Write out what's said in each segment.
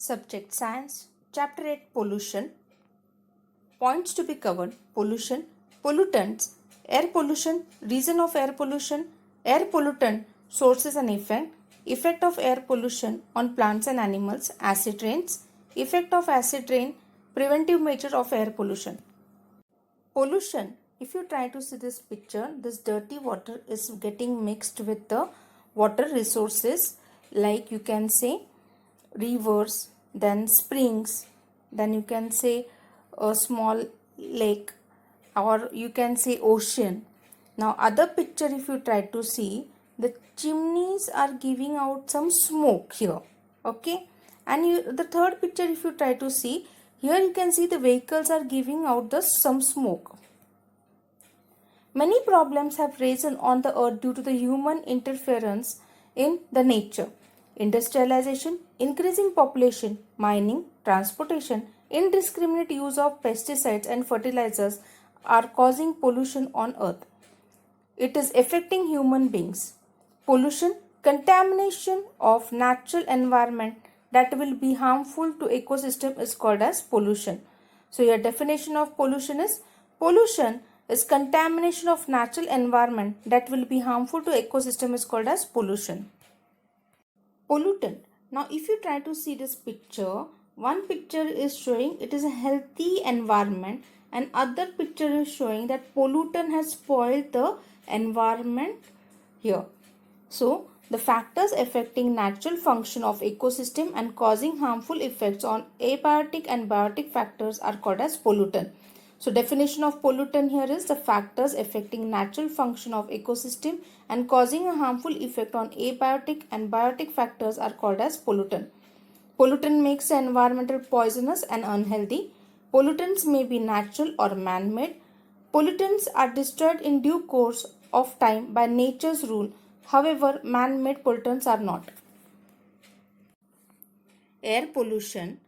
Subject Science, Chapter 8 Pollution. Points to be covered: pollution, pollutants, air pollution, reason of air pollutant, sources and effect of air pollution on plants and animals, acid rains, effect of acid rain, preventive measure of air pollution. Pollution. If you try to see this picture, this dirty water is getting mixed with the water resources, like you can say rivers, then springs, then you can say a small lake, or you can say ocean. Now other picture, if you try to see, the chimneys are giving out some smoke here, okay. And the third picture, if you try to see, here you can see the vehicles are giving out some smoke. Many problems have risen on the earth due to the human interference in the nature. Industrialization, increasing population, mining, transportation, indiscriminate use of pesticides and fertilizers are causing pollution on earth. It is affecting human beings. Pollution, contamination of natural environment that will be harmful to ecosystem is called as pollution. So your definition of pollution is contamination of natural environment that will be harmful to ecosystem is called as pollution. Pollutant. Now if you try to see this picture, one picture is showing it is a healthy environment and other picture is showing that pollutant has spoiled the environment here. So the factors affecting natural function of ecosystem and causing harmful effects on abiotic and biotic factors are called as pollutant. So definition of pollutant here is the factors affecting natural function of ecosystem and causing a harmful effect on abiotic and biotic factors are called as pollutant. Pollutant makes the environmental poisonous and unhealthy. Pollutants may be natural or man-made. Pollutants are destroyed in due course of time by nature's rule. However, man-made pollutants are not. Air pollution.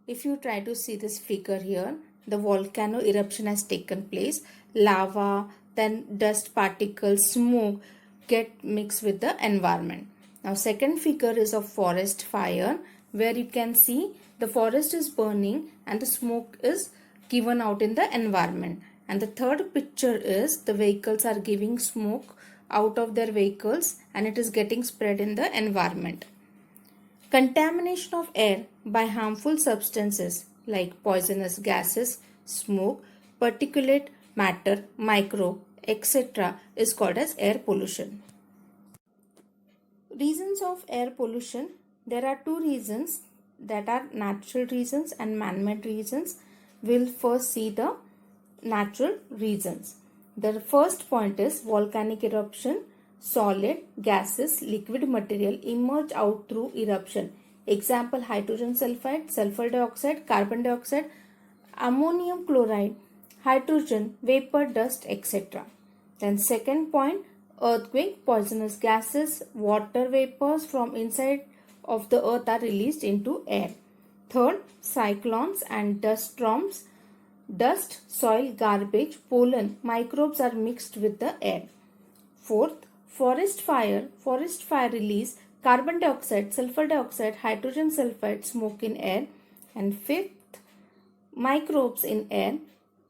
If you try to see this figure here, the volcano eruption has taken place. Lava, then dust particles, smoke get mixed with the environment. Now second figure is of forest fire, where you can see the forest is burning and the smoke is given out in the environment. And the third picture is the vehicles are giving smoke out of their vehicles and it is getting spread in the environment. Contamination of air by harmful substances like poisonous gases, smoke, particulate matter, microbe, etc. is called as air pollution. Reasons of air pollution. There are two reasons, that are natural reasons and man-made reasons. We'll first see the natural reasons. The first point is volcanic eruption. Solid, gases, liquid material emerge out through eruption. Example: hydrogen sulfide, sulfur dioxide, carbon dioxide, ammonium chloride, hydrogen, vapor, dust, etc. Then second point, earthquake, poisonous gases, water vapors from inside of the earth are released into air. Third, cyclones and dust storms. Dust, soil, garbage, pollen, microbes are mixed with the air. Fourth, forest fire release carbon dioxide, sulfur dioxide, hydrogen sulfide, smoke in air. And fifth, microbes in air,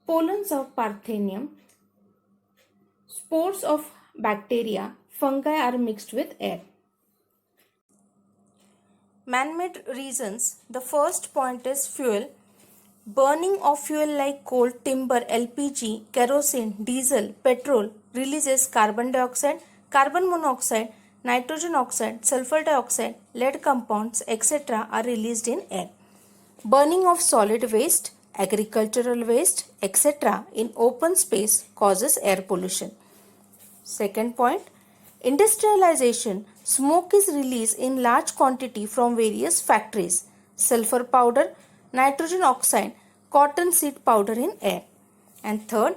pollens of Parthenium, spores of bacteria, fungi are mixed with air. Man-made reasons. The first point is fuel. Burning of fuel like coal, timber, LPG, kerosene, diesel, petrol releases carbon dioxide, carbon monoxide, nitrogen oxide, sulfur dioxide, lead compounds, etc. are released in air. Burning of solid waste, agricultural waste, etc. in open space causes air pollution. Second point, industrialization. Smoke is released in large quantity from various factories. Sulfur powder, nitrogen oxide, cotton seed powder in air. And third,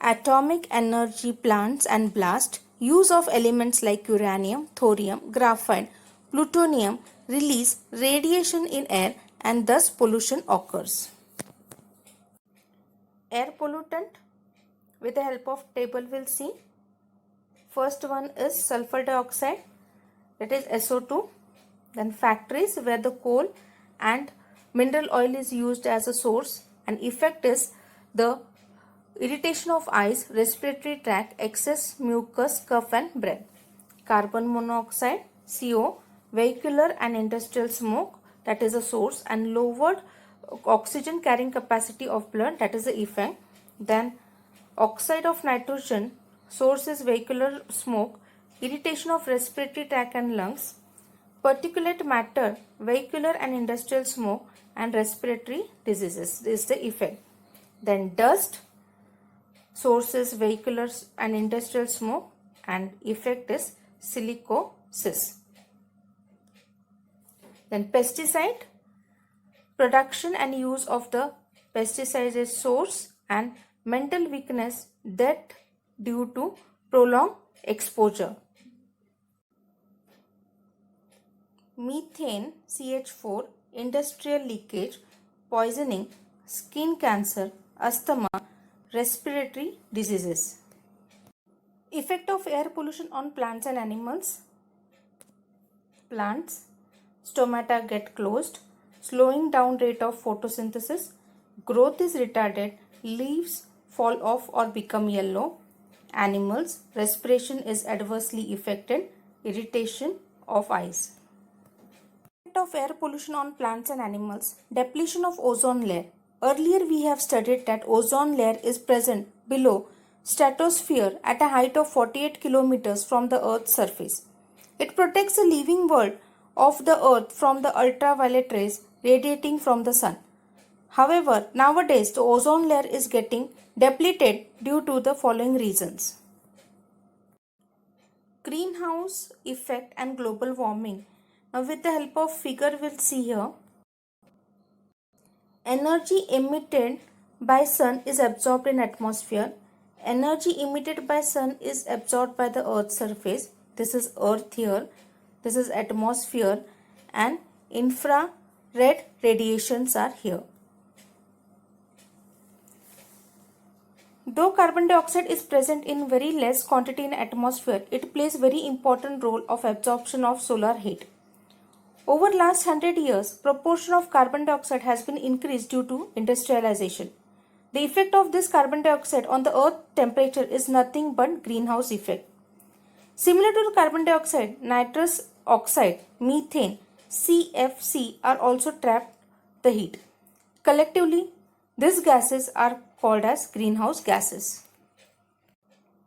atomic energy plants and blast. Use of elements like uranium, thorium, graphite, plutonium release radiation in air and thus pollution occurs. Air pollutant, with the help of table we'll see. First one is sulfur dioxide, that is SO2. Then factories where the coal and mineral oil is used as a source, and effect is the irritation of eyes, respiratory tract, excess mucus, cough and breath. Carbon monoxide, CO, vehicular and industrial smoke, that is a source, and lowered oxygen carrying capacity of blood, that is the effect. Then oxide of nitrogen, source is vehicular smoke, irritation of respiratory tract and lungs. Particulate matter, vehicular and industrial smoke, and respiratory diseases, this is the effect. Then dust, source is vehicular and industrial smoke, and effect is silicosis. Then pesticide, production and use of the pesticides is source, and mental weakness, death due to prolonged exposure. Methane, CH4, industrial leakage, poisoning, skin cancer, asthma, respiratory diseases. Effect of air pollution on plants and animals. Plants, stomata get closed, slowing down rate of photosynthesis, growth is retarded, leaves fall off or become yellow. Animals, respiration is adversely affected, irritation of eyes. Effect of air pollution on plants and animals. Depletion of ozone layer. Earlier we have studied that ozone layer is present below stratosphere at a height of 48 kilometers from the Earth's surface. It protects the living world of the Earth from the ultraviolet rays radiating from the sun. However, nowadays the ozone layer is getting depleted due to the following reasons. Greenhouse effect and global warming. Now with the help of figure we'll see here. Energy emitted by sun is absorbed in atmosphere. Energy emitted by sun is absorbed by the earth's surface. This is earth here. This is atmosphere, and infrared radiations are here. Though carbon dioxide is present in very less quantity in atmosphere, it plays very important role of absorption of solar heat. Over last 100 years, proportion of carbon dioxide has been increased due to industrialization. The effect of this carbon dioxide on the earth temperature is nothing but greenhouse effect. Similar to the carbon dioxide, nitrous oxide, methane, CFC are also trapped the heat. Collectively, these gases are called as greenhouse gases.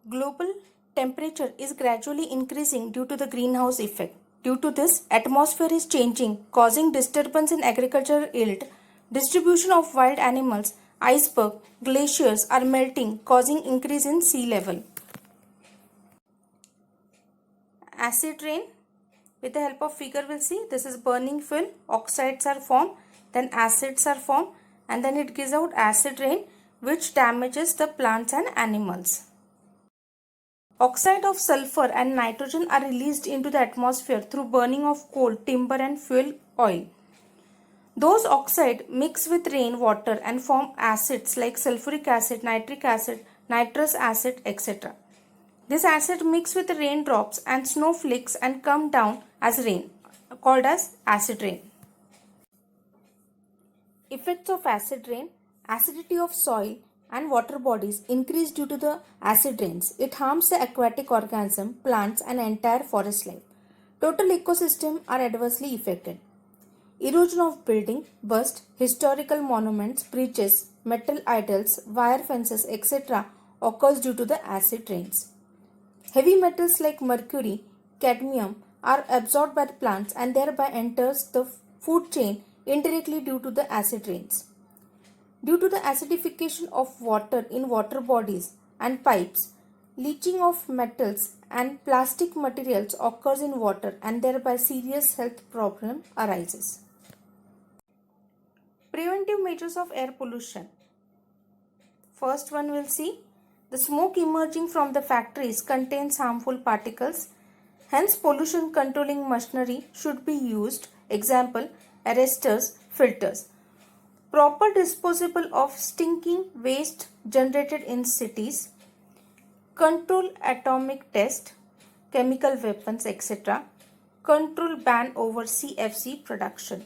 Global temperature is gradually increasing due to the greenhouse effect. Due to this, atmosphere is changing, causing disturbance in agricultural yield, distribution of wild animals, iceberg, glaciers are melting, causing increase in sea level. Acid rain, with the help of figure we'll see, this is burning fuel, oxides are formed, then acids are formed, and then it gives out acid rain which damages the plants and animals. Oxide of sulfur and nitrogen are released into the atmosphere through burning of coal, timber and fuel oil. Those oxides mix with rain water and form acids like sulfuric acid, nitric acid, nitrous acid, etc. This acid mix with raindrops and snowflakes and come down as rain, called as acid rain. Effects of acid rain. Acidity of soil and water bodies increase due to the acid rains. It harms the aquatic organism, plants and entire forest life. Total ecosystem are adversely affected. Erosion of building, burst, historical monuments, bridges, metal idols, wire fences, etc. occurs due to the acid rains. Heavy metals like mercury, cadmium are absorbed by the plants and thereby enters the food chain indirectly due to the acid rains. Due to the acidification of water in water bodies and pipes, leaching of metals and plastic materials occurs in water and thereby serious health problem arises. Preventive measures of air pollution. First one we'll see. The smoke emerging from the factories contains harmful particles. Hence pollution controlling machinery should be used. Example, arresters, filters. Proper disposal of stinking waste generated in cities. Control atomic test, chemical weapons, etc. Control ban over CFC production.